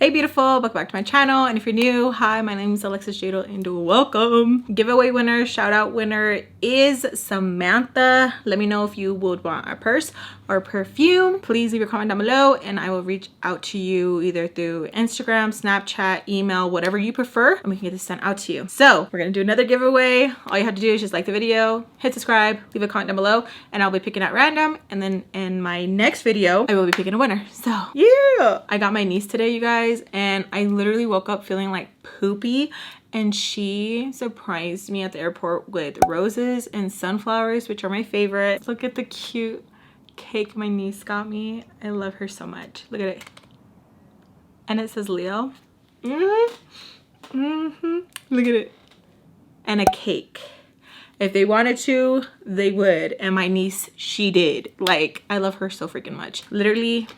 Hey beautiful, welcome back to my channel, and if you're new, hi, my name is Alexis Jayda and welcome. Giveaway winner, shout out winner is Samantha. Let me know if you would want a purse or perfume. Please leave your comment down below and I will reach out to you either through Instagram, Snapchat, email, whatever you prefer, and we can get this sent out to you. So we're gonna do another giveaway. All you have to do is just like the video, hit subscribe, leave a comment down below, and I'll be picking at random, and then in my next video I will be picking a winner. So yeah, I got my niece today, you guys, and I literally woke up feeling like poopy, and she surprised me at the airport with roses and sunflowers, which are my favorite. Look at the cute cake my niece got me. I love her so much. Look at it, and it says Leo. Look at it, and a cake. If they wanted to, they would, and my niece, she did. Like, I love her so freaking much. Literally,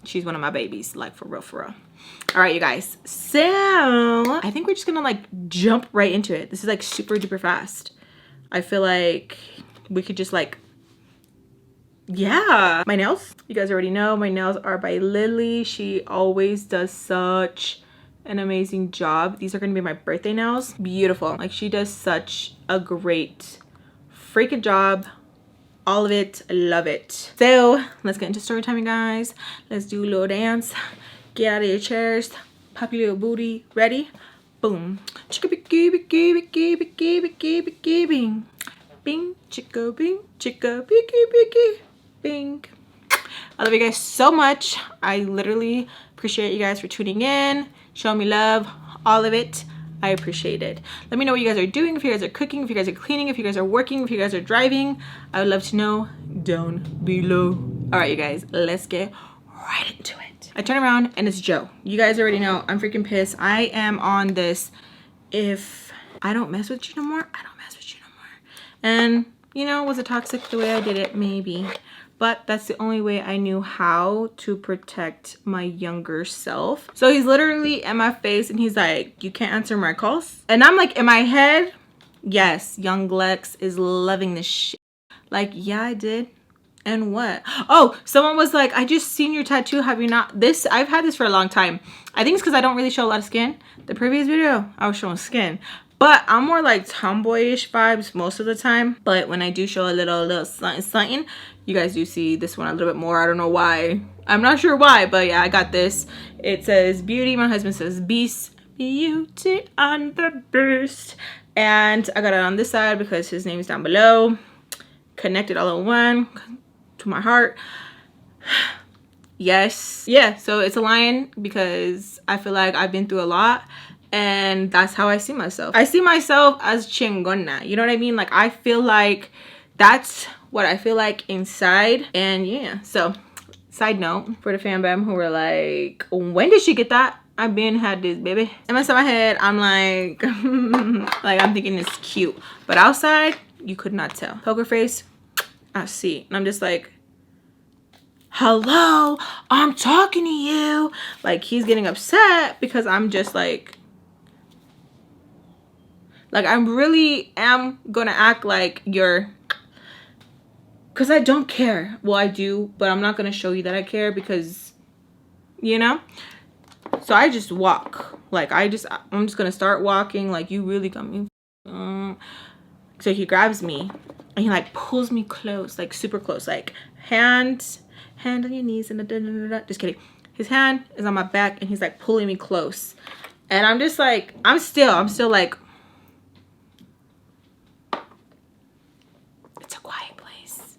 she's one of my babies, like for real, for real. All right, you guys, so I think we're just gonna like jump right into it. This is like super duper fast. I feel like we could just like, yeah. My nails, you guys already know, my nails are by Lily. She always does such an amazing job. These are gonna be my birthday nails. Beautiful. Like, she does such a great freaking job. All of it, I love it. So let's get into story time, you guys. Let's do a little dance. Get out of your chairs, pop your little booty. Ready? Boom. Chicka bing, bing, bing, chicka bing, chicka bing. I love you guys so much. I literally appreciate you guys for tuning in, showing me love, all of it. I appreciate it. Let me know what you guys are doing, if you guys are cooking, if you guys are cleaning, if you guys are working, if you guys are driving. I would love to know down below. All right, you guys, let's get right into it. I turn around and it's Joe. You guys already know I'm freaking pissed. I am on this, if I don't mess with you no more, I don't mess with you no more. And you know, was it toxic the way I did it? Maybe. But that's the only way I knew how to protect my younger self. So he's literally in my face and he's like, you can't answer my calls. And I'm like, in my head, yes, young Lex is loving this shit. Like, yeah, I did. And what? Oh, someone was like, I just seen your tattoo. Have you not? This, I've had this for a long time. I think it's because I don't really show a lot of skin. The previous video, I was showing skin. But I'm more like tomboyish vibes most of the time. But when I do show a little something, you guys do see this one a little bit more. I don't know why. I'm not sure why, but yeah, I got this. It says beauty. My husband says beast. Beauty and the beast. And I got it on this side because his name is down below. Connected all in one to my heart. Yes. Yeah, so it's a lion because I feel like I've been through a lot. And that's how I see myself. I see myself as chingona. You know what I mean? Like, I feel like that's what I feel like inside. And yeah, so side note for the FAMBAM who were like, when did she get that? I've been had this, baby. Inside my head, I'm like, like I'm thinking it's cute. But outside, you could not tell. Poker face, I see. And I'm just like, hello, I'm talking to you. Like, he's getting upset because I'm just like I really am gonna act like you're, because I don't care. Well, I do, but I'm not gonna show you that I care because, you know. So I just walk. Like, I'm just gonna start walking. Like, you really got me. So he grabs me and he like pulls me close, like super close, like hand on your knees and just kidding. His hand is on my back and he's like pulling me close, and I'm just like, I'm still like, it's a quiet place,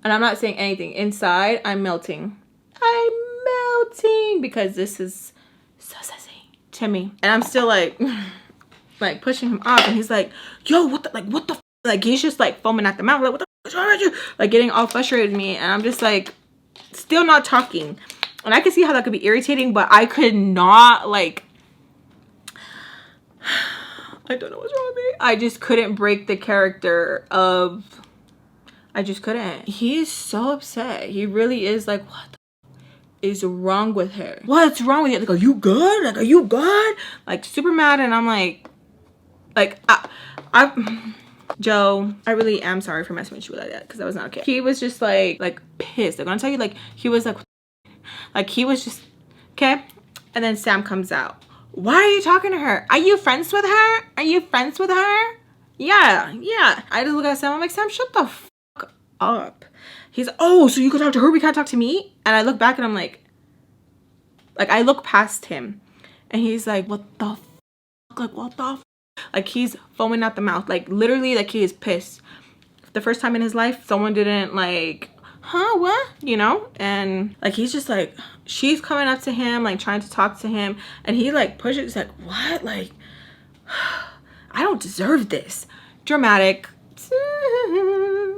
and I'm not saying anything. Inside, I'm melting. Because this is so sassy to me, and I'm still like like pushing him off, and he's like, yo, what the like, he's just like foaming at the mouth, like, what the f is wrong with you? Like, getting all frustrated with me, and I'm just like still not talking. And I can see how that could be irritating, but I could not, like, I don't know what's wrong with me. I just couldn't break the character of, I just couldn't. He is so upset. He really is like, what the is wrong with her? What's wrong with you? Like, are you good? Like, are you good? Like, super mad. And I'm like Joe, I really am sorry for messing with you like that, because that was not okay. He was just like pissed. I'm gonna tell you, like, he was like he was just okay. And then Sam comes out. Why are you talking to her? Are you friends with her? Are you friends with her? Yeah. I just look at Sam. I'm like, Sam, shut the fuck up. He's, oh, so you can talk to her, we can't talk to me? And I look back and I'm like I look past him. And he's like, what the fuck? Like, what the fuck? Like, he's foaming at the mouth. Like, literally, like, he is pissed. The first time in his life, someone didn't, like, huh, what? You know? And, like, he's just, like, she's coming up to him, like, trying to talk to him. And he, like, pushes, like, what? Like, I don't deserve this. Dramatic.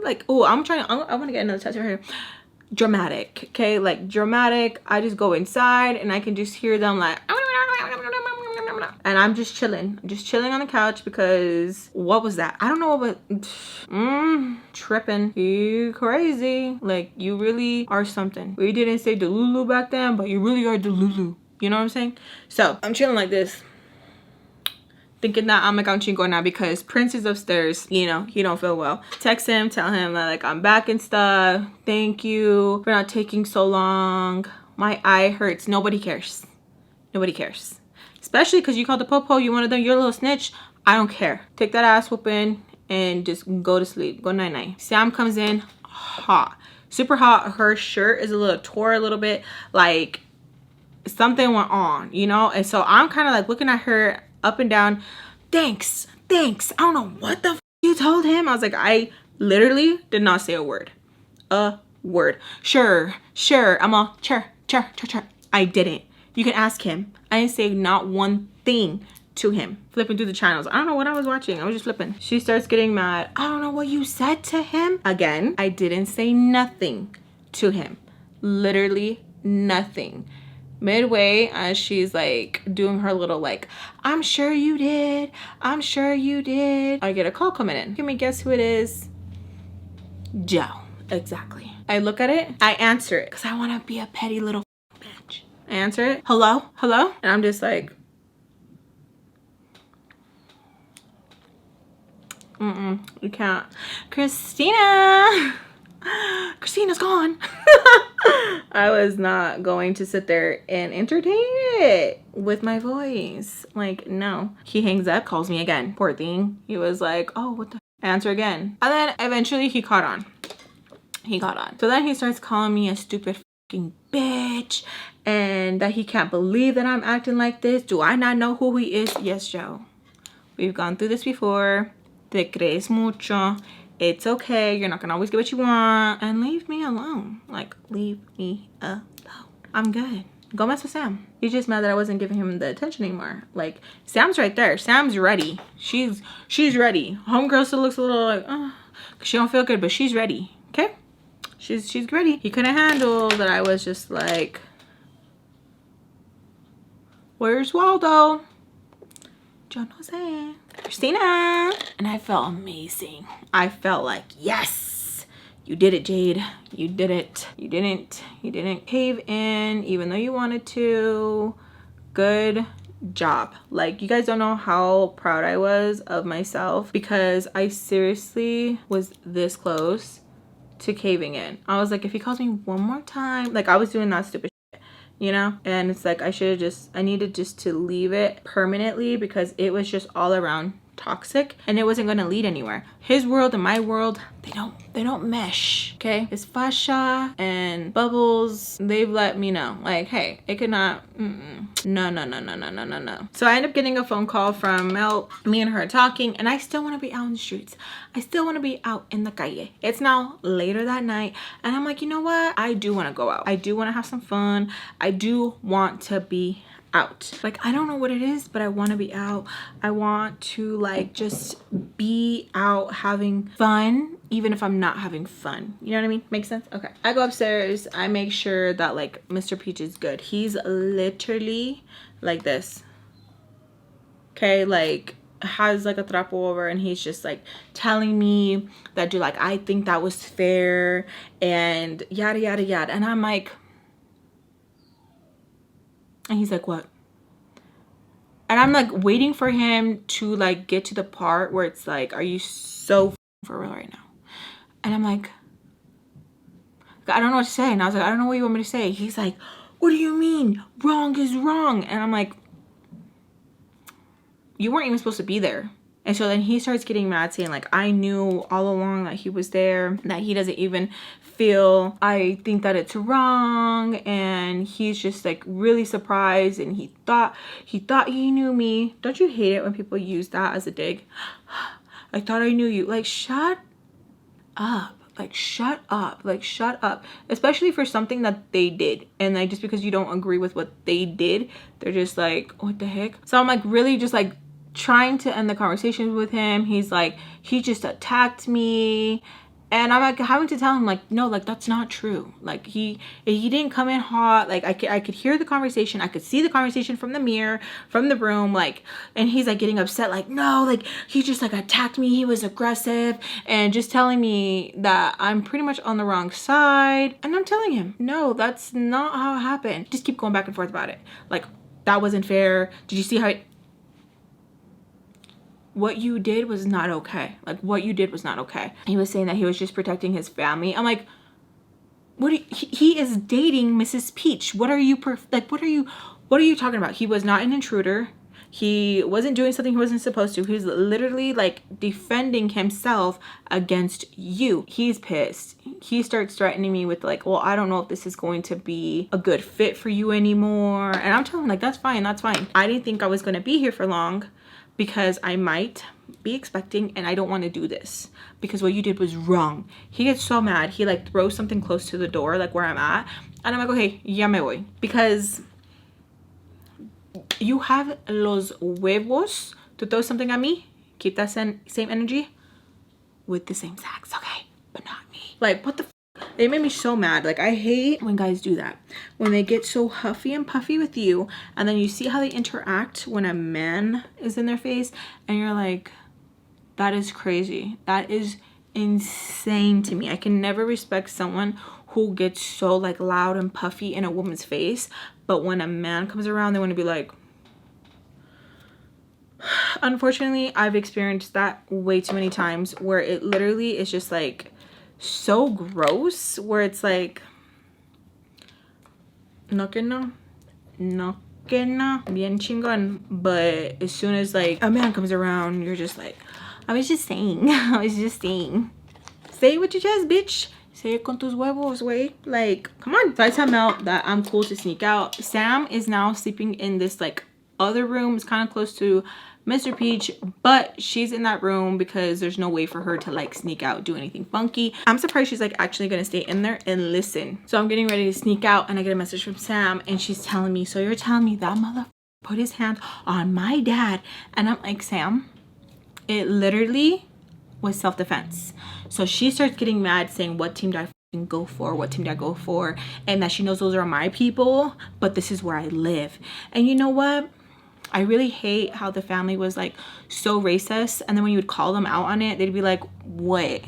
Like, oh, I want to get another tattoo here. Dramatic, okay? Like, dramatic. I just go inside and I can just hear them, like, and I'm just chilling. I'm just chilling on the couch because what was that? I don't know what, tripping. You crazy. Like, you really are something. We didn't say Delulu back then, but you really are Delulu. You know what I'm saying? So I'm chilling like this, thinking that I'm like on chingo now because Prince is upstairs. You know, he don't feel well. Text him, tell him that, like, I'm back and stuff. Thank you for not taking so long. My eye hurts. Nobody cares. Nobody cares. Especially because you called the popo, you wanted them, you're a little snitch. I don't care. Take that ass whooping and just go to sleep. Go night-night. Sam comes in hot. Super hot. Her shirt is a little tore a little bit. Like, something went on, you know? And so I'm kind of like looking at her up and down. Thanks. I don't know what the f you told him. I was like, I literally did not say a word. A word. Sure. I'm all, sure. I didn't. You can ask him. I didn't say not one thing to him. Flipping through the channels. I don't know what I was watching. I was just flipping. She starts getting mad. I don't know what you said to him. Again, I didn't say nothing to him. Literally nothing. Midway, as she's like doing her little like, I'm sure you did. I get a call coming in. Can we guess who it is? Joe. Exactly. I look at it. I answer it because I want to be a petty little bitch. I answer it. Hello? And I'm just like, you can't. Christina's gone. I was not going to sit there and entertain it with my voice. Like, no. He hangs up, calls me again. Poor thing. He was like, oh, what the answer again. And then eventually he caught on. So then he starts calling me a stupid fucking bitch and that he can't believe that I'm acting like this. Do I not know who he is? Yes, Joe. We've gone through this before. Te crees mucho. It's okay. You're not gonna always get what you want. And leave me alone. Like, leave me alone. I'm good. Go mess with Sam. He's just mad that I wasn't giving him the attention anymore. Like, Sam's right there. Sam's ready. She's ready. Homegirl still looks a little like, oh, cause she don't feel good, but she's ready. Okay? She's ready. He couldn't handle that I was just like, where's Waldo? Yo no sé. Christina. And I felt amazing. I felt like, yes, you did it, Jade. You did it. You didn't cave in even though you wanted to. Good job. Like, you guys don't know how proud I was of myself because I seriously was this close to caving in. I was like, if he calls me one more time, like, I was doing that stupid shit, you know? And it's like, I needed just to leave it permanently because it was just all around toxic and it wasn't going to lead anywhere. His world and my world, they don't mesh. Okay, his fascia and Bubbles, they've let me know, like, hey, it could not. No. So I end up getting a phone call from Mel. Me and her talking, and I still want to be out in the streets. I still want to be out in the calle. It's now later that night, and I'm like, you know what, I do want to go out. I do want to have some fun. I do want to be out. Like, I don't know what it is, but I want to be out. I want to, like, just be out having fun even if I'm not having fun. You know what I mean? Makes sense? Okay. I go upstairs. I make sure that, like, Mr. Peach is good. He's literally like this. Okay? Like, has, like, a trapo over, and he's just, like, telling me that, dude, like, I think that was fair and yada, yada, yada. And I'm like, and he's like, what? And I'm like waiting for him to like get to the part where it's like, are you so for real right now? And I'm like, I don't know what to say. And I was like, I don't know what you want me to say. He's like, what do you mean? Wrong is wrong. And I'm like, you weren't even supposed to be there. And so then he starts getting mad, saying like, I knew all along that he was there, that he doesn't even feel, I think that it's wrong. And he's just like really surprised, and he thought he knew me. Don't you hate it when people use that as a dig? I thought I knew you. Like, shut up. Like, shut up. Like, shut up. Especially for something that they did. And like, just because you don't agree with what they did, they're just like, what the heck? So I'm like really just like trying to end the conversation with him. He's like, he just attacked me. And I'm like having to tell him like, no, like that's not true. Like he didn't come in hot. Like I could hear the conversation. I could see the conversation from the mirror, from the room. Like, and he's like getting upset. Like, no, like he just like attacked me. He was aggressive and just telling me that I'm pretty much on the wrong side. And I'm telling him, no, that's not how it happened. Just keep going back and forth about it. Like, that wasn't fair. Did you see how what you did was not okay. Like, what you did was not okay. He was saying that he was just protecting his family. I'm like, what? He is dating Mrs. Peach. What are you what are you talking about? He was not an intruder. He wasn't doing something he wasn't supposed to. He was literally like defending himself against you. He's pissed. He starts threatening me with like, well, I don't know if this is going to be a good fit for you anymore. And I'm telling him like, that's fine. That's fine. I didn't think I was going to be here for long, because I might be expecting, and I don't want to do this because what you did was wrong. He gets so mad. He like throws something close to the door, like where I'm at. And I'm like, okay, ya me voy. Because you have los huevos to throw something at me. Keep that same energy with the same sex, okay? But not me. Like, what the It made me so mad. Like, I hate when guys do that. When they get so huffy and puffy with you, and then you see how they interact when a man is in their face, and you're like, that is crazy. That is insane to me. I can never respect someone who gets so like loud and puffy in a woman's face, but when a man comes around, they want to be like, unfortunately, I've experienced that way too many times, where it literally is just like so gross, where it's like, no que no, no que no, bien chingon. But as soon as like a man comes around, you're just like, I was just saying. Say it with your chest, bitch. Say it con tus huevos, way. Like, come on. So I tell Mel that I'm cool to sneak out. Sam is now sleeping in this like other room. It's kind of close to Mr. Peach, but she's in that room because there's no way for her to like sneak out, do anything funky. I'm surprised she's like actually gonna stay in there and listen. So I'm getting ready to sneak out, and I get a message from Sam, and she's telling me, so you're telling me that mother put his hands on my dad? And I'm like, Sam, it literally was self-defense. So she starts getting mad, saying, what team do I go for? What team do I go for? And that she knows those are my people, but this is where I live. And you know what? I really hate how the family was like so racist, and then when you would call them out on it, they'd be like, what?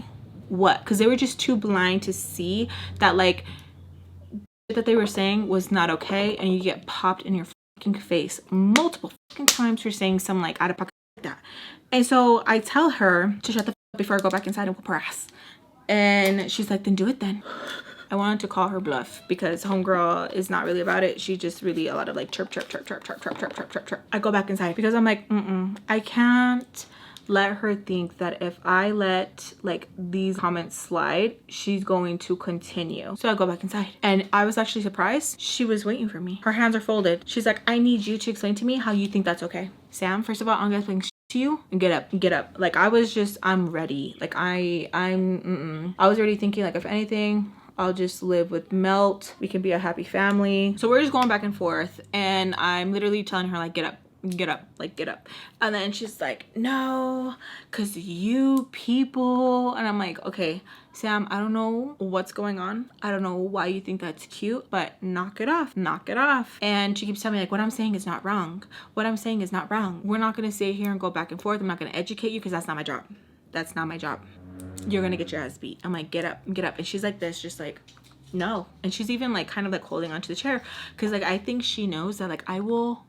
Because they were just too blind to see that like that they were saying was not okay, and you get popped in your fucking face multiple fucking times for saying some like out of pocket like that. And so I tell her to shut the fuck up before I go back inside and whoop her ass. And she's like, then do it then. I wanted to call her bluff because homegirl is not really about it. She's just really a lot of like chirp, chirp, chirp, chirp, chirp, chirp, chirp, chirp, chirp, chirp. I go back inside because I'm like, I can't let her think that if I let like these comments slide, she's going to continue. So I go back inside, and I was actually surprised. She was waiting for me. Her hands are folded. She's like, I need you to explain to me how you think that's okay. Sam, first of all, I'm gonna explain to you and get up. Like I was just, I'm ready. Like I was already thinking like, if anything, I'll just live with Melt. We can be a happy family. So we're just going back and forth, and I'm literally telling her like, get up, like get up. And then she's like, no, because you people. And I'm like, okay, Sam, I don't know what's going on. I don't know why you think that's cute, but knock it off. And she keeps telling me like, what I'm saying is not wrong. We're not going to sit here and go back and forth. I'm not going to educate you because that's not my job. You're gonna get your ass beat. I'm like, get up. And she's like this, just like, no. And she's even like kind of like holding onto the chair because like I think she knows that like I will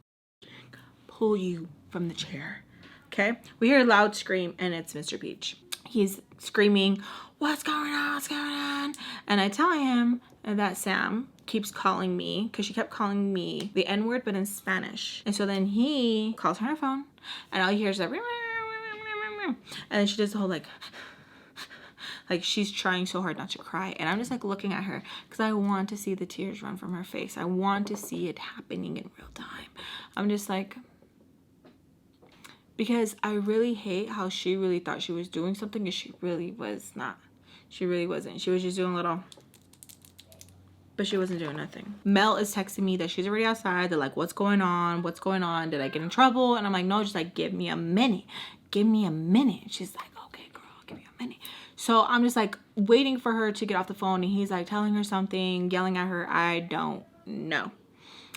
pull you from the chair. Okay, we hear a loud scream, and it's Mr. Peach. He's screaming, what's going on? And I tell him that Sam keeps calling me, because she kept calling me the N-word but in Spanish. And so then he calls her on her phone, and all you hear is like, and then she does the whole like she's trying so hard not to cry. And I'm just like looking at her because I want to see the tears run from her face. I want to see it happening in real time. I'm just like, because I really hate how she really thought she was doing something and she really was not. She really wasn't. She was just doing a little, but she wasn't doing nothing. Mel is texting me that she's already outside. They're like, what's going on? What's going on? Did I get in trouble? And I'm like, no, just like, give me a minute. Give me a minute. She's like, okay, girl, give me a minute. So I'm just like waiting for her to get off the phone, and he's like telling her something, yelling at her. I don't know.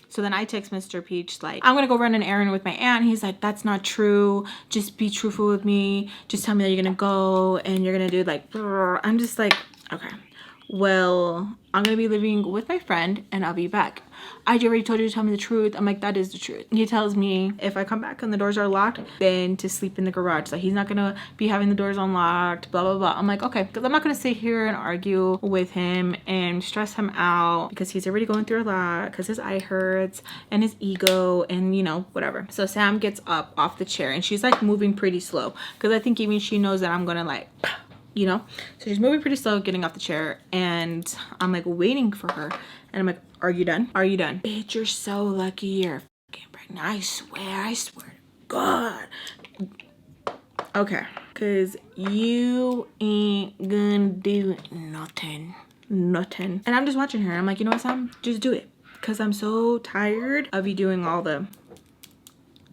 So then I text Mr. Peach like, I'm gonna go run an errand with my aunt. He's like, that's not true. Just be truthful with me. Just tell me that you're gonna go and you're gonna do like, brr. I'm just like, okay, well, I'm gonna be living with my friend and I'll be back. I already told you to tell me the truth. I'm like, that is the truth. He tells me if I come back and the doors are locked, then to sleep in the garage. Like, he's not gonna be having the doors unlocked, blah, blah, blah. I'm like, okay, because I'm not gonna sit here and argue with him and stress him out because he's already going through a lot, because his eye hurts and his ego and, you know, whatever. So Sam gets up off the chair and she's like moving pretty slow because I think even she knows that I'm gonna like, you know, so she's moving pretty slow, getting off the chair, and I'm like waiting for her, and I'm like, are you done? Are you done? Bitch, you're so lucky you're fucking pregnant. I swear to God. Okay, because you ain't gonna do nothing. And I'm just watching her. I'm like, you know what, Sam? Just do it. Because I'm so tired of you doing all the,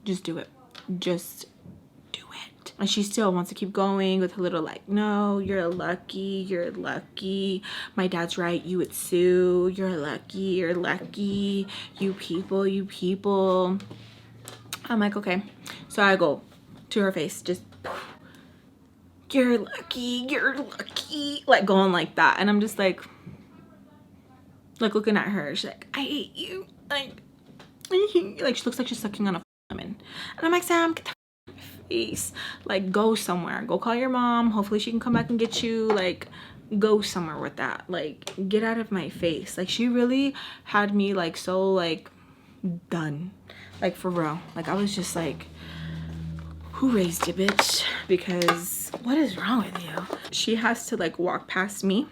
just do it. Just and she still wants to keep going with her little like, no, you're lucky, my dad's right, you would sue, you're lucky, you people. I'm like, okay. So I go to her face, just, you're lucky, like going like that. And I'm just like looking at her. She's like, I hate you, like she looks like she's sucking on a lemon. And I'm like, Sam, get the face, like go somewhere, go call your mom, hopefully she can come back and get you, like go somewhere with that, like get out of my face. Like she really had me like so like done, like for real. Like I was just like, who raised you, bitch? Because what is wrong with you? She has to like walk past me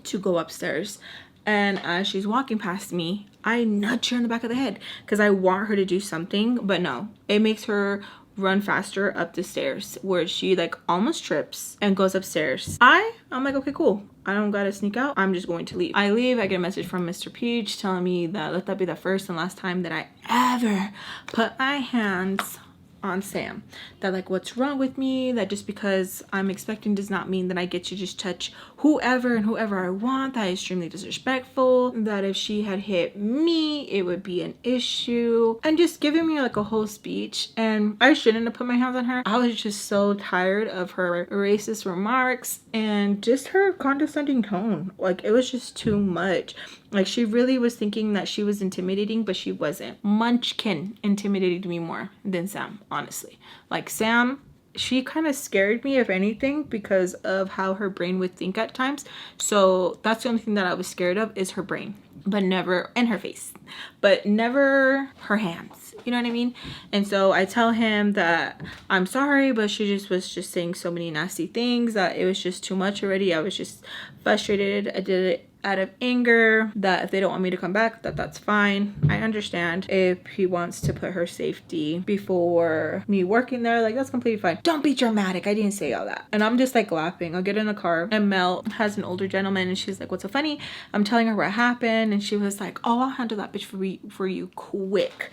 to go upstairs, and as she's walking past me, I nudge her in the back of the head because I want her to do something, but no, it makes her run faster up the stairs, where she like almost trips and goes upstairs. I'm like, okay, cool, I don't gotta sneak out, I'm just going to leave. I leave. I get a message from Mr. Peach telling me that let that be the first and last time that I ever put my hands on Sam. That like, what's wrong with me? That just because I'm expecting does not mean that I get to just touch whoever and whoever I want. That is extremely disrespectful. That if she had hit me, it would be an issue. And just giving me like a whole speech. And I shouldn't have put my hands on her. I was just so tired of her racist remarks and just her condescending tone. Like it was just too much. Like she really was thinking that she was intimidating, but she wasn't. Munchkin intimidated me more than Sam, honestly. Like Sam, she kind of scared me, if anything, because of how her brain would think at times. So that's the only thing that I was scared of, is her brain, but never, and her face, but never her hands. You know what I mean? And so I tell him that I'm sorry, but she just was just saying so many nasty things that it was just too much already. I was just frustrated. I did it out of anger, that if they don't want me to come back, that's fine. I understand if he wants to put her safety before me working there, like that's completely fine. Don't be dramatic, I didn't say all that. And I'm just like laughing. I'll get in the car and Mel has an older gentleman and she's like, what's so funny? I'm telling her what happened and she was like, oh, I'll handle that bitch for you quick.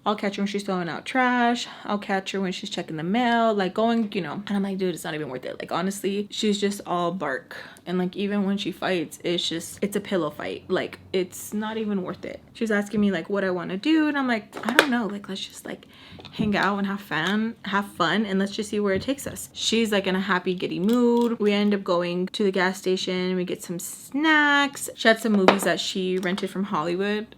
I'll catch her when she's throwing out trash. I'll catch her when she's checking the mail, like going, you know. And I'm like, dude, it's not even worth it. Like, honestly, she's just all bark. And like, even when she fights, it's a pillow fight. Like, it's not even worth it. She's asking me like what I want to do. And I'm like, I don't know. Like, let's just like hang out and have fun. And let's just see where it takes us. She's like in a happy, giddy mood. We end up going to the gas station. We get some snacks. She had some movies that she rented from Hollywood.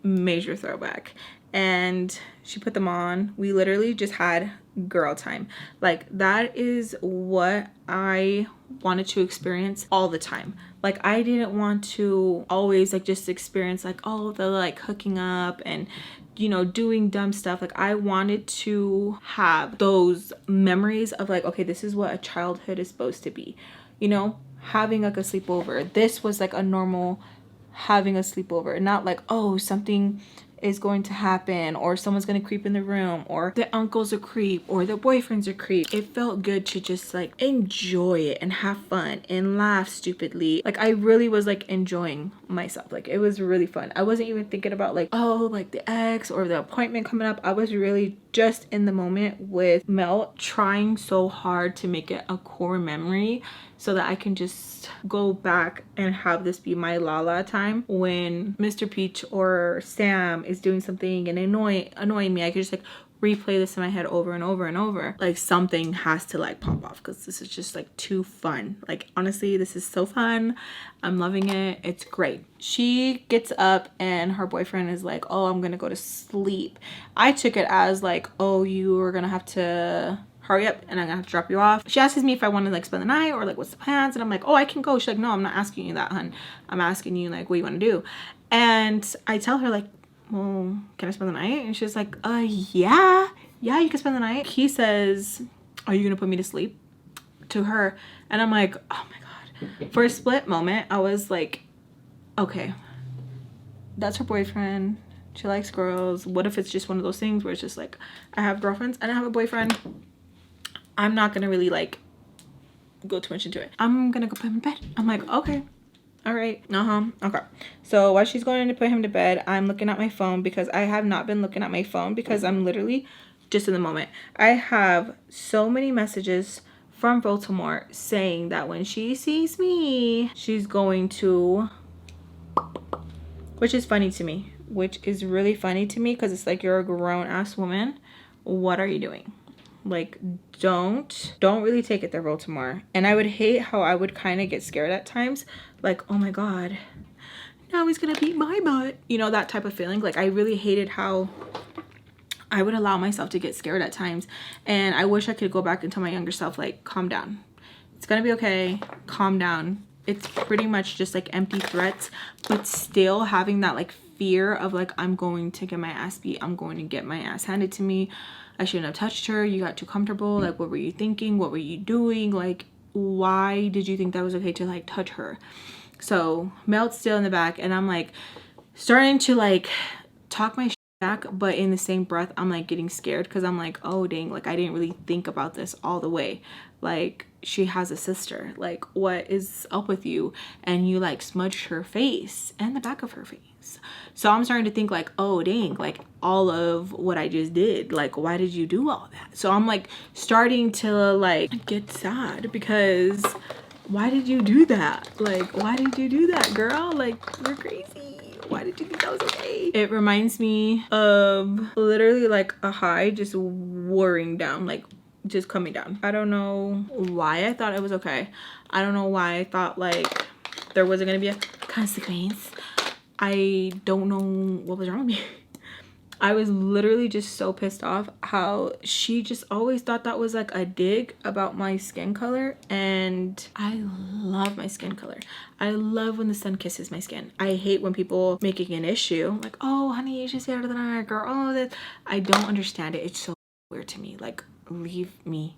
Major throwback. And she put them on. We literally just had girl time. Like that is what I wanted to experience all the time. Like I didn't want to always like just experience like, oh, the like hooking up and, you know, doing dumb stuff. Like I wanted to have those memories of like, okay, this is what a childhood is supposed to be, you know, having like a sleepover. This was like a normal having a sleepover, not like, oh, something is going to happen or someone's going to creep in the room or the uncle's a creep or the boyfriend's a creep. It felt good to just like enjoy it and have fun and laugh stupidly. Like I really was like enjoying myself. Like it was really fun. I wasn't even thinking about like, oh, like the ex or the appointment coming up. I was really just in the moment with Mel, trying so hard to make it a core memory so that I can just go back and have this be my la time. When Mr. Peach or Sam is doing something and annoying me, I could just like replay this in my head over and over and over. Like something has to like pop off because this is just like too fun. Like honestly, this is so fun. I'm loving it. It's great. She gets up and her boyfriend is like, oh, I'm gonna go to sleep. I took it as like, oh, you are gonna have to hurry up and I'm gonna have to drop you off. She asks me if I want to like spend the night or like what's the plans, and I'm like, oh, I can go. She's like, no, I'm not asking you that, hun. I'm asking you like what you want to do. And I tell her like, well, can I spend the night? And she's like, yeah, you can spend the night. He says, are you gonna put me to sleep? To her. And I'm like, oh my god. For a split moment I was like, okay, that's her boyfriend, she likes girls. What if it's just one of those things where it's just like, I have girlfriends and I have a boyfriend, I'm not gonna really like go too much into it. I'm gonna go put him in bed. I'm like, okay, all right, okay. So while she's going to put him to bed, I'm looking at my phone because I have not been looking at my phone because I'm literally just in the moment. I have so many messages from Baltimore saying that when she sees me, she's going to, which is funny to me, which is really funny to me because it's like, you're a grown ass woman. What are you doing? Like, don't really take it there, Baltimore. And I would hate how I would kind of get scared at times, like, oh my god, now he's gonna beat my butt, you know, that type of feeling. Like I really hated how I would allow myself to get scared at times, and I wish I could go back and tell my younger self like, calm down, it's gonna be okay, calm down. It's pretty much just like empty threats, but still having that like fear of like, I'm going to get my ass beat, I'm going to get my ass handed to me, I shouldn't have touched her, you got too comfortable, like what were you thinking, what were you doing, like why did you think that was okay to like touch her? So Mel's still in the back and I'm like starting to like talk my shit back, but in the same breath I'm like getting scared because I'm like, oh dang, like I didn't really think about this all the way. Like she has a sister, like what is up with you? And you like smudged her face and the back of her face. So I'm starting to think like, oh dang, like all of what I just did, like why did you do all that? So I'm like starting to like get sad because why did you do that? Like why did you do that, girl? Like you're crazy. Why did you think that was okay? It reminds me of literally like a high just wearing down, like just coming down. I don't know why I thought it was okay. I don't know why I thought like there wasn't gonna be a consequence. I don't know what was wrong with me. I was literally just so pissed off how she just always thought that was like a dig about my skin color, and I love my skin color. I love when the sun kisses my skin. I hate when people making an issue like, oh honey, you should stay out of the dark, or oh that. I don't understand it. It's so weird to me. Like leave me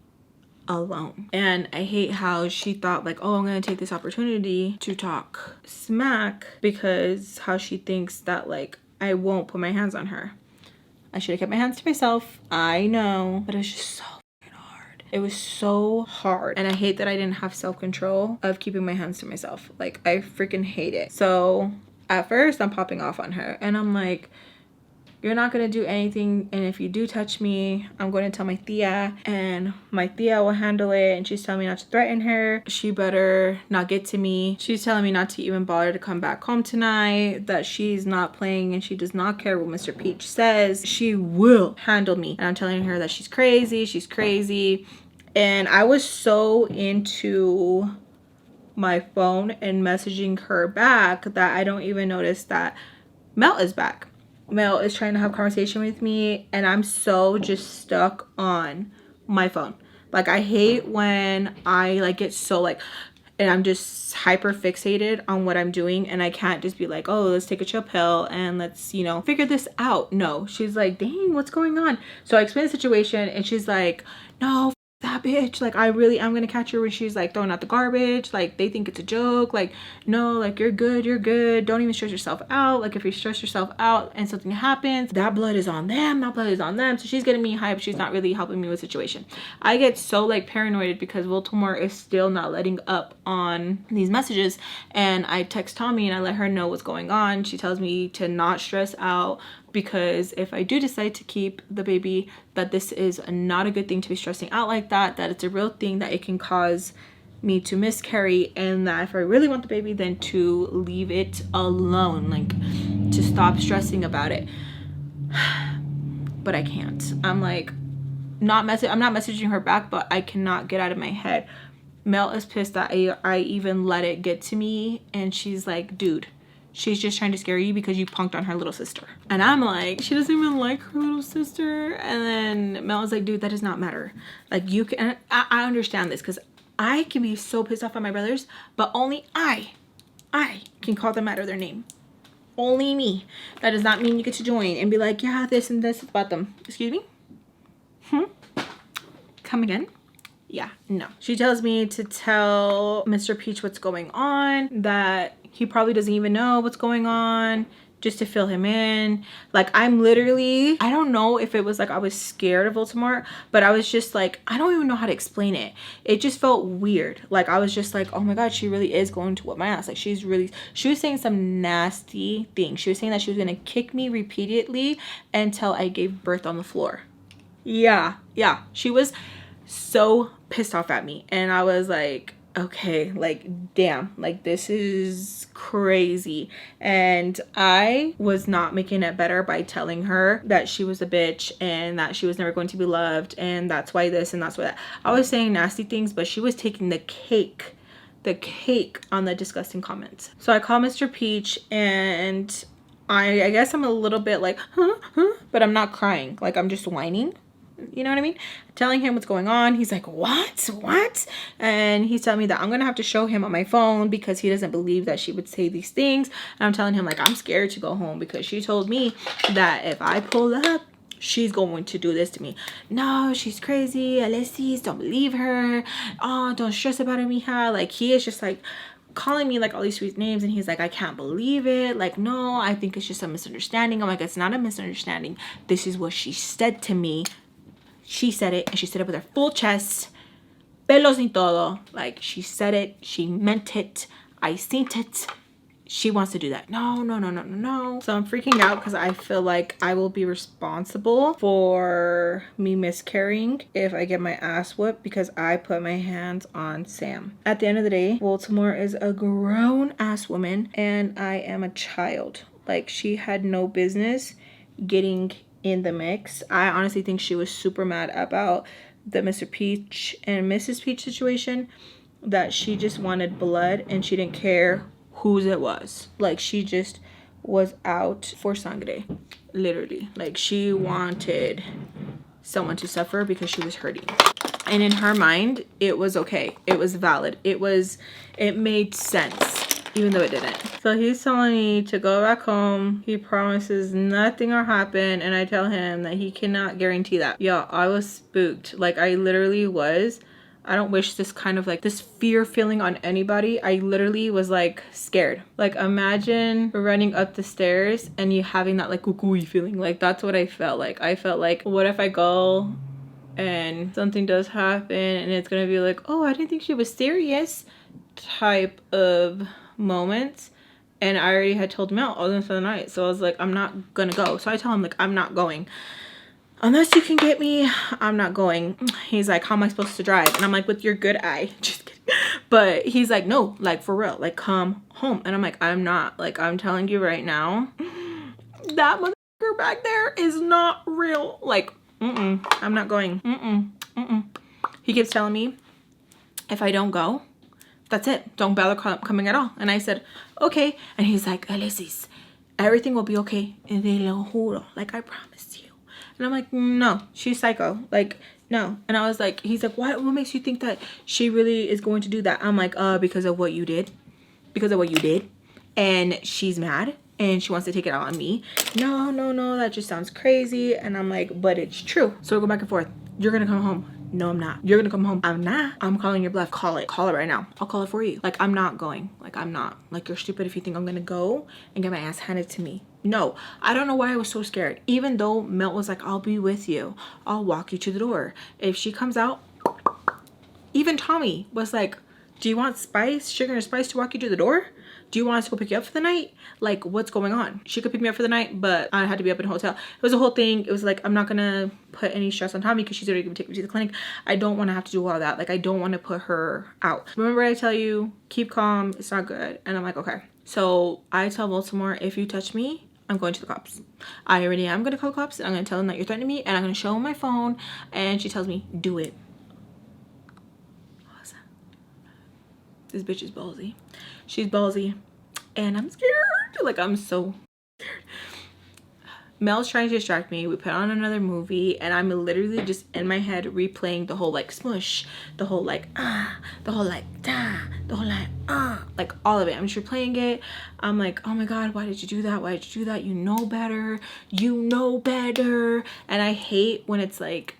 alone. And I hate how she thought like, oh, I'm gonna take this opportunity to talk smack because how she thinks that like I won't put my hands on her. I should have kept my hands to myself, I know, but it's just so hard. It was so hard, and I hate that I didn't have self-control of keeping my hands to myself. Like I freaking hate it. So at first I'm popping off on her and I'm like, you're not gonna do anything, and if you do touch me, I'm going to tell my tia, and my tia will handle it. And she's telling me not to threaten her, she better not get to me. She's telling me not to even bother to come back home tonight, that she's not playing and she does not care what Mr. Peach says, she will handle me. And I'm telling her that she's crazy. And I was so into my phone and messaging her back that I don't even notice that Mel is back. Mel is trying to have conversation with me, and I'm so just stuck on my phone. Like, I hate when I like get so like, and I'm just hyper fixated on what I'm doing, and I can't just be like, oh, let's take a chill pill and let's, you know, figure this out. No, she's like, dang, what's going on? So I explained the situation, and she's like, no, that bitch, like, I really am gonna catch her when she's like throwing out the garbage. Like, they think it's a joke. Like, no, like, you're good, don't even stress yourself out. Like, if you stress yourself out and something happens, that blood is on them, that blood is on them. So she's getting me hyped. She's not really helping me with the situation. I get so like paranoid because Baltimore is still not letting up on these messages, and I text Tommy and I let her know what's going on. She tells me to not stress out, because if I do decide to keep the baby, that this is not a good thing to be stressing out like that, that it's a real thing, that it can cause me to miscarry, and that if I really want the baby, then to leave it alone, like to stop stressing about it. But I can't. I'm like, I'm not messaging her back, but I cannot get out of my head. Mel is pissed that I even let it get to me, and she's like, dude, she's just trying to scare you because you punked on her little sister. And I'm like, she doesn't even like her little sister. And then Mel was like, dude, that does not matter. Like, you can, I understand this, because I can be so pissed off at my brothers, but only I can call them out of their name. Only me. That does not mean you get to join and be like, yeah, this and this about them. Excuse me? Come again? Yeah, no. She tells me to tell Mr. Peach what's going on, that he probably doesn't even know what's going on, just to fill him in. Like, I'm literally, I don't know if it was like I was scared of Baltimore, but I was just like, I don't even know how to explain it. It just felt weird. Like, I was just like, oh my God, she really is going to whip my ass. Like, she was saying some nasty things. She was saying that she was gonna kick me repeatedly until I gave birth on the floor. Yeah. She was so pissed off at me, and I was like, okay, like, damn, like, this is crazy. And I was not making it better by telling her that she was a bitch and that she was never going to be loved, and that's why this and that's why that. I was saying nasty things, but she was taking the cake on the disgusting comments. So I call Mr. Peach, and I guess I'm a little bit like, but I'm not crying. Like, I'm just whining. You know what I mean? Telling him what's going on. He's like, what? And he's telling me that I'm gonna have to show him on my phone because he doesn't believe that she would say these things. And I'm telling him, like, I'm scared to go home because she told me that if I pull up, she's going to do this to me. No, she's crazy. Alexis, don't believe her. Oh, don't stress about it, mija. Like, he is just like calling me like all these sweet names, and he's like, I can't believe it. Like, no, I think it's just a misunderstanding. I'm like, it's not a misunderstanding. This is what she said to me. She said it, and she said it with her full chest, pelos ni todo. Like, she said it, she meant it, I seen it. She wants to do that. No. So I'm freaking out because I feel like I will be responsible for me miscarrying if I get my ass whooped because I put my hands on Sam. At the end of the day, Baltimore is a grown ass woman, and I am a child. Like, she had no business getting in the mix. I honestly think she was super mad about the Mr. Peach and Mrs. Peach situation, that she just wanted blood and she didn't care whose it was. Like, she just was out for sangre, literally. Like, she wanted someone to suffer because she was hurting, and in her mind it was okay, it was valid, it made sense, even though it didn't. So he's telling me to go back home. He promises nothing will happen, and I tell him that he cannot guarantee that. Yeah, I was spooked. Like, I literally was. I don't wish this kind of like this fear feeling on anybody. I literally was like scared. Like, imagine running up the stairs and you having that like cuckoo feeling. Like, that's what I felt like. I felt like, what if I go and something does happen and it's gonna be like, oh, I didn't think she was serious type of moments. And I already had told Mel all this for the night, so I was like, I'm not gonna go. So I tell him, like, I'm not going unless you can get me. I'm not going. He's like, how am I supposed to drive? And I'm like, with your good eye. Just kidding. But he's like, no, like, for real, like, come home. And I'm like, I'm not. Like, I'm telling you right now, that motherfucker back there is not real. Like, I'm not going. He keeps telling me if I don't go, that's it, don't bother coming at all. And I said, okay. And he's like, Alexis, everything will be okay. Te lo juro. Like, I promise you. And I'm like, no, she's psycho. Like, No. And I was like, he's like, what makes you think that she really is going to do that? I'm like, because of what you did. Because of what you did. And she's mad and she wants to take it out on me. No, no, no, that just sounds crazy. And I'm like, but it's true. So we go back and forth. You're gonna come home. No, I'm not. You're gonna come home. I'm not. I'm calling your bluff. Call it right now. I'll call it for you. Like, I'm not going. Like, I'm not. Like, you're stupid if you think I'm gonna go and get my ass handed to me. No, I don't know why I was so scared. Even though Melt was like, I'll be with you. I'll walk you to the door. If she comes out, even Tommy was like, do you want spice, sugar and spice to walk you to the door? Do you want us to go pick you up for the night? Like, what's going on? She could pick me up for the night, but I had to be up in a hotel. It was a whole thing. It was like, I'm not gonna put any stress on Tommy because she's already gonna take me to the clinic. I don't want to have to do all that. Like, I don't want to put her out. Remember I tell you, keep calm, it's not good. And I'm like, okay. So I tell Baltimore, if you touch me, I'm going to the cops. I already am gonna call the cops. I'm gonna tell them that you're threatening me and I'm gonna show them my phone. And she tells me, do it. This bitch is ballsy. She's ballsy. And I'm scared. Like, I'm so scared. Mel's trying to distract me. We put on another movie. And I'm literally just in my head replaying the whole, like, smush. The whole, like, the whole, like, da. The whole, like, like, all of it. I'm just replaying it. I'm like, oh, my God, why did you do that? Why did you do that? You know better. You know better. And I hate when it's like,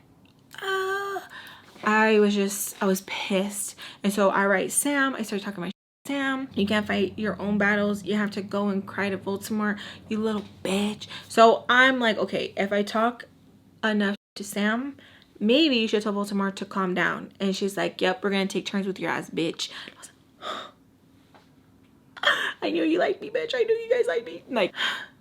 I was pissed. And so I write Sam. I started talking my Sam, you can't fight your own battles. You have to go and cry to Baltimore, you little bitch. So I'm like, okay, if I talk enough to Sam, maybe you should tell Baltimore to calm down. And she's like, yep, we're gonna take turns with your ass, bitch. I was like, I knew you liked me, bitch. I knew you guys liked me. Like,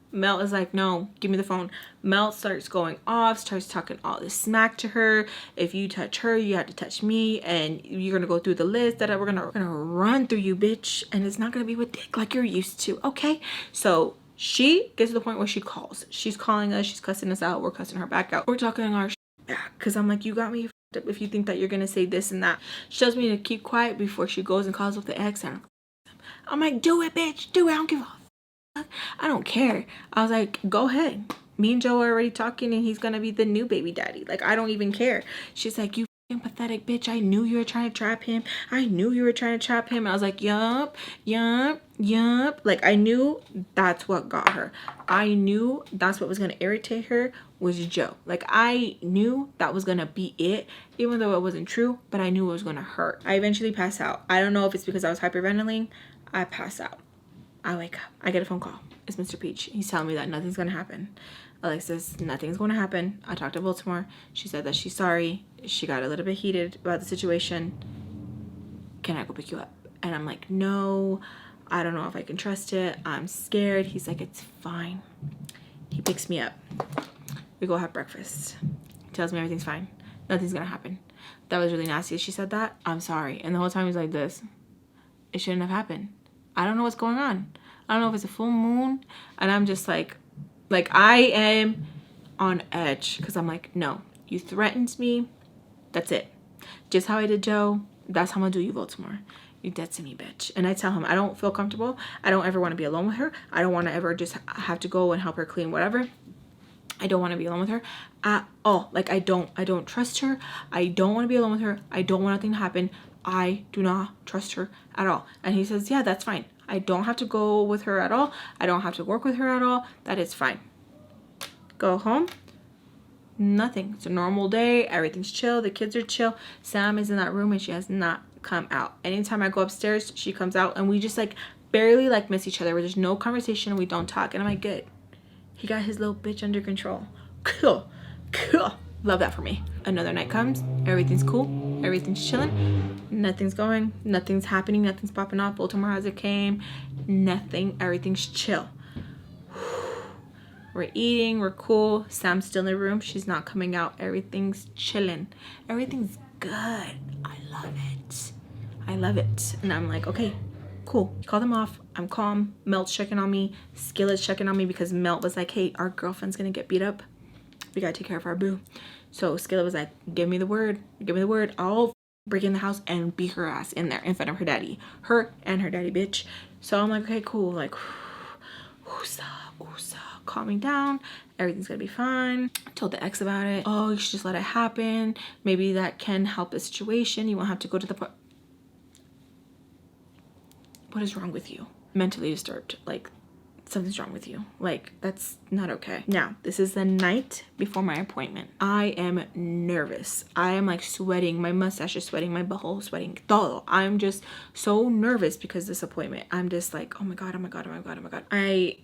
Mel is like, no, give me the phone. Mel starts going off, starts talking all this smack to her. If you touch her, you have to touch me, and you're gonna go through the list that we're gonna run through you, bitch. And it's not gonna be with dick like you're used to, okay? So she gets to the point where she calls. She's calling us, she's cussing us out, we're cussing her back out. We're talking our back, because I'm like, you got me f***ed up if you think that you're gonna say this and that. She tells me to keep quiet before she goes and calls up the ex. And I'm like, do it, bitch, do it, I don't give a I don't care. I was like, go ahead. Me and Joe are already talking and he's gonna be the new baby daddy. Like, I don't even care. She's like, you fucking pathetic bitch. I knew you were trying to trap him. I knew you were trying to trap him. And I was like, yup, yup, yup. Like, I knew that's what got her. I knew that's what was gonna irritate her was Joe. Like, I knew that was gonna be it, even though it wasn't true, but I knew it was gonna hurt. I eventually passed out. I don't know if it's because I was hyperventilating. I passed out. I wake up. I get a phone call. It's Mr. Peach. He's telling me that nothing's going to happen. Alexis, nothing's going to happen. I talked to Baltimore. She said that she's sorry. She got a little bit heated about the situation. Can I go pick you up? And I'm like, no, I don't know if I can trust it. I'm scared. He's like, it's fine. He picks me up. We go have breakfast. He tells me everything's fine. Nothing's going to happen. That was really nasty. She said that. I'm sorry. And the whole time he's like this. It shouldn't have happened. I don't know what's going on. I don't know if it's a full moon. And I'm just like I am on edge. Because I'm like, no, you threatened me. That's it. Just how I did Joe. That's how I'm going to do you, Baltimore. You dead to me, bitch. And I tell him I don't feel comfortable. I don't ever want to be alone with her. I don't want to ever just have to go and help her clean whatever. I don't want to be alone with her at all. Like, I don't trust her. I don't want to be alone with her. I don't want nothing to happen. I do not trust her at all. And he says, yeah, that's fine. I don't have to go with her at all. I don't have to work with her at all. That is fine. Go home. Nothing. It's a normal day. Everything's chill. The kids are chill. Sam is in that room and she has not come out. Anytime I go upstairs, she comes out and we just like barely like miss each other. Where there's no conversation. We don't talk. And I'm like, good. He got his little bitch under control. Cool. Cool. Love that for me. Another night comes. Everything's cool. Everything's chilling. Nothing's going. Nothing's happening. Nothing's popping off. Baltimore has it came. Nothing. Everything's chill. We're eating. We're cool. Sam's still in the room. She's not coming out. Everything's chilling. Everything's good. I love it. I love it. And I'm like, okay, cool. Call them off. I'm calm. Melt's checking on me. Skillet's checking on me because Melt was like, hey, our girlfriend's gonna get beat up. We gotta take care of our boo. So Skillet was like, give me the word. Give me the word. I'll break in the house and beat her ass in there in front of her daddy. Her and her daddy, bitch. So I'm like, okay, cool. Like, oosa, oosa, calming down. Everything's gonna be fine. I told the ex about it. Oh, you should just let it happen. Maybe that can help the situation. You won't have to go to the point. What is wrong with you? Mentally disturbed. Like, something's wrong with you. Like, that's not okay. Now, this is the night before my appointment. I am nervous. I am like sweating. My mustache is sweating. My butthole is sweating. Todo. I'm just so nervous because of this appointment. I'm just like, oh my God, oh my God, oh my God, oh my God. I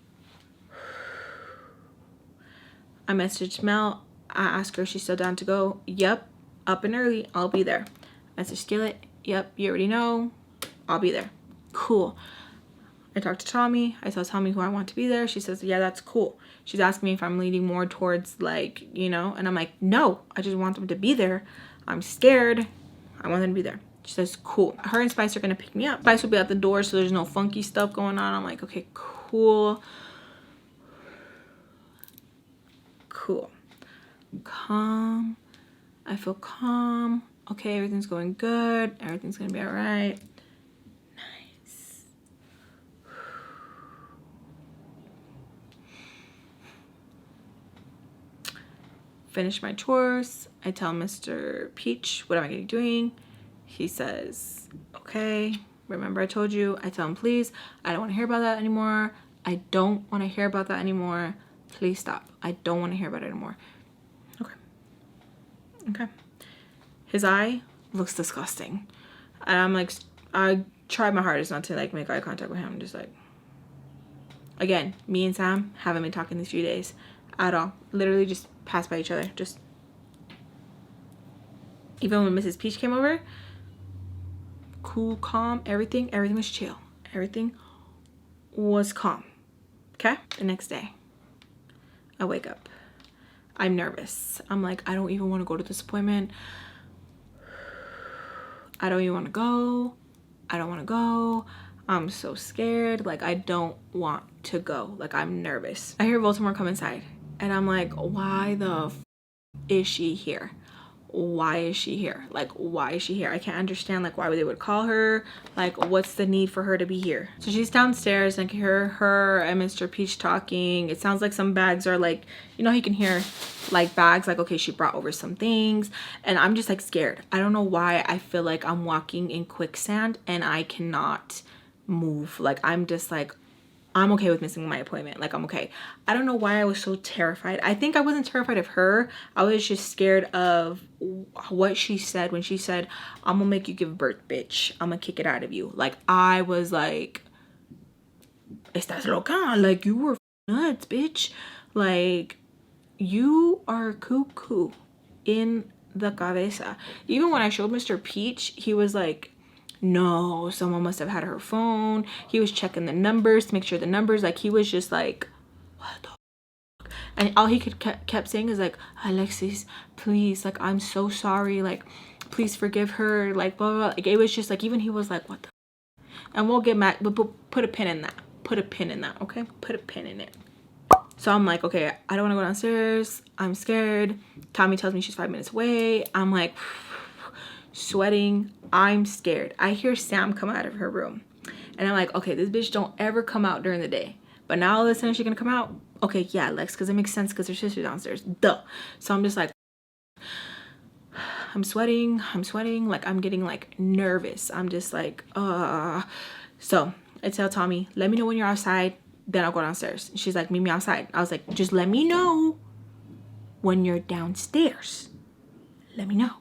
messaged Mel. I asked her if she's still down to go. Yep. Up and early. I'll be there. Message Skillet. Yep. You already know. I'll be there. Cool. I talked to Tommy. I tell Tommy who I want to be there. She says, yeah, that's cool. She's asking me if I'm leaning more towards, like, you know, and I'm like, no, I just want them to be there. I'm scared. I want them to be there. She says, cool. Her and Spice are going to pick me up. Spice will be at the door, so there's no funky stuff going on. I'm like, okay, cool. Cool. Calm. I feel calm. Okay, everything's going good. Everything's going to be all right. Finish my chores. I tell Mr. Peach, what am I gonna be doing? He says, okay, remember I told you. I tell him, please, I don't want to hear about that anymore. I don't want to hear about that anymore. Please stop. I don't want to hear about it anymore. Okay. Okay. His eye looks disgusting. And I'm like, I tried my hardest not to like make eye contact with him. Just like, again, me and Sam haven't been talking these few days at all. Literally just passed by each other. Just even when Mrs. Peach came over, cool, calm, everything was chill. Everything was calm. Okay? The next day, I wake up. I'm nervous. I'm like, I don't even want to go to this appointment. I don't even want to go. I don't want to go. I'm so scared. Like, I don't want to go. Like, I'm nervous. I hear Baltimore come inside. And I'm like, why the f is she here? Why is she here? Like, why is she here? I can't understand, like, why they would call her. Like, what's the need for her to be here? So she's downstairs, and I can hear her and Mr. Peach talking. It sounds like some bags are, like, you know, you can hear, like, bags. Like, okay, she brought over some things. And I'm just, like, scared. I don't know why I feel like I'm walking in quicksand, and I cannot move. Like, I'm just, like, I'm okay with missing my appointment. Like, I'm okay. I don't know why I was so terrified. I think I wasn't terrified of her. I was just scared of what she said when she said, I'm gonna make you give birth, bitch. I'm gonna kick it out of you. Like, I was like, estás loca? Like, you were nuts, bitch. Like, you are cuckoo in the cabeza. Even when I showed Mr. Peach, he was like, no, someone must have had her phone. He was checking the numbers to make sure the numbers, like, he was just like, what the fuck? And all he kept saying is like, Alexis, please, like, I'm so sorry, like, please forgive her, like, blah, blah, blah. Like, it was just like, even he was like, what the fuck? And we'll get mad, but put a pin in that. Put a pin in that, okay? Put a pin in it. So I'm like, okay, I don't want to go downstairs. I'm scared. Tommy tells me she's 5 minutes away. I'm like, sweating. I'm scared. I hear Sam come out of her room, and I'm like, okay, this bitch don't ever come out during the day, but now all of a sudden she's gonna come out. Okay, yeah, Lex, because it makes sense because her sister's downstairs. Duh. So I'm just like, I'm sweating. Like, I'm getting like nervous. I'm just like, So I tell Tommy, let me know when you're outside, then I'll go downstairs. She's like, meet me outside. I was like, just let me know when you're downstairs. Let me know.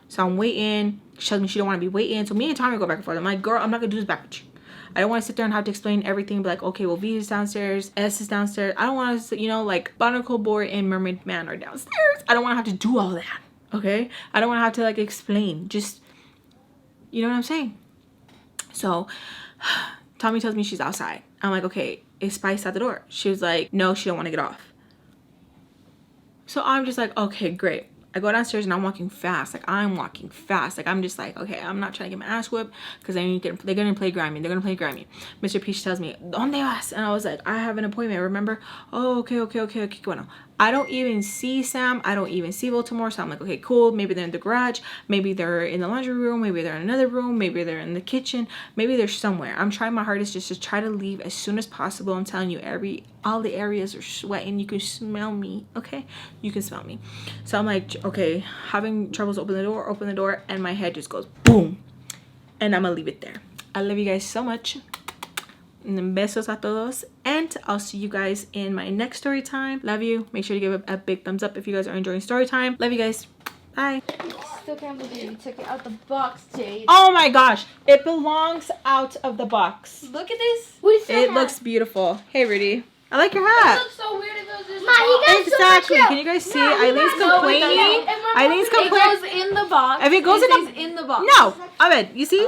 So I'm waiting. She tells me she don't want to be waiting. So me and Tommy go back and forth. I'm like, girl, I'm not going to do this back with you. I don't want to sit there and have to explain everything. Be like, okay, well, V is downstairs. S is downstairs. I don't want to, you know, like, Barnacle Boy and Mermaid Man are downstairs. I don't want to have to do all that. Okay? I don't want to have to, like, explain. Just, you know what I'm saying? So Tommy tells me she's outside. I'm like, okay, is Spice at the door? She was like, no, she don't want to get off. So I'm just like, okay, great. I go downstairs and I'm walking fast. Like, I'm walking fast. Like, I'm just like, okay, I'm not trying to get my ass whipped because they're gonna play grimy. They're gonna play grimy. Mr. Peach tells me, ¿Dónde vas? And I was like, I have an appointment, remember? Oh, okay. Bueno. I don't even see Sam. I don't even see Baltimore. So I'm like, okay, cool. Maybe they're in the garage. Maybe they're in the laundry room. Maybe they're in another room. Maybe they're in the kitchen. Maybe they're somewhere. I'm trying my hardest just to try to leave as soon as possible. I'm telling you, all the areas are sweating. You can smell me, okay? You can smell me. So I'm like, okay, having troubles open the door, and my head just goes boom. And I'm gonna leave it there. I love you guys so much. Besos a todos, and I'll see you guys in my next story time. Love you. Make sure to give it a big thumbs up if you guys are enjoying story time. Love you guys. Bye. Still can't believe you took it out the box, Jade. Oh my gosh, it belongs out of the box. Look at this. It looks beautiful. Hey Rudy, I like your hat. It looks so weird if it was just Exactly. Can you guys see? Eileen's complaining. Eileen's complaining. It goes in the box. If it goes in the box. No, Ahmed, you see?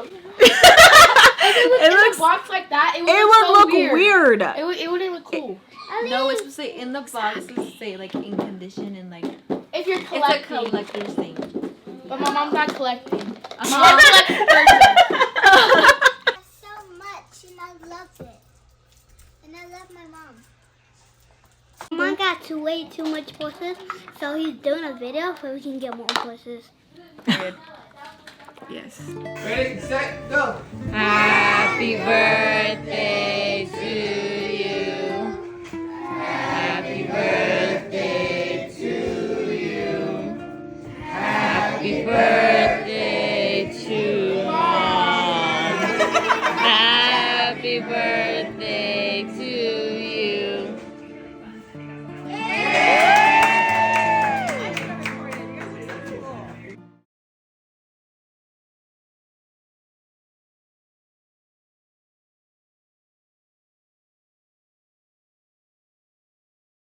It looks in the box like that. It would look weird. It wouldn't look cool. No, it's supposed to say in the box. It's supposed to say like in condition and like if you're collecting, it's a collector's thing. But my mom's not collecting. I'm not a collecting person. So much, and I love it. And I love my mom. Mom got way too much plusses, so he's doing a video so we can get more plusses. Good. Yes. Ready, set, go. Happy birthday to you. Happy birthday to you. Happy birthday to Mom. Happy birthday to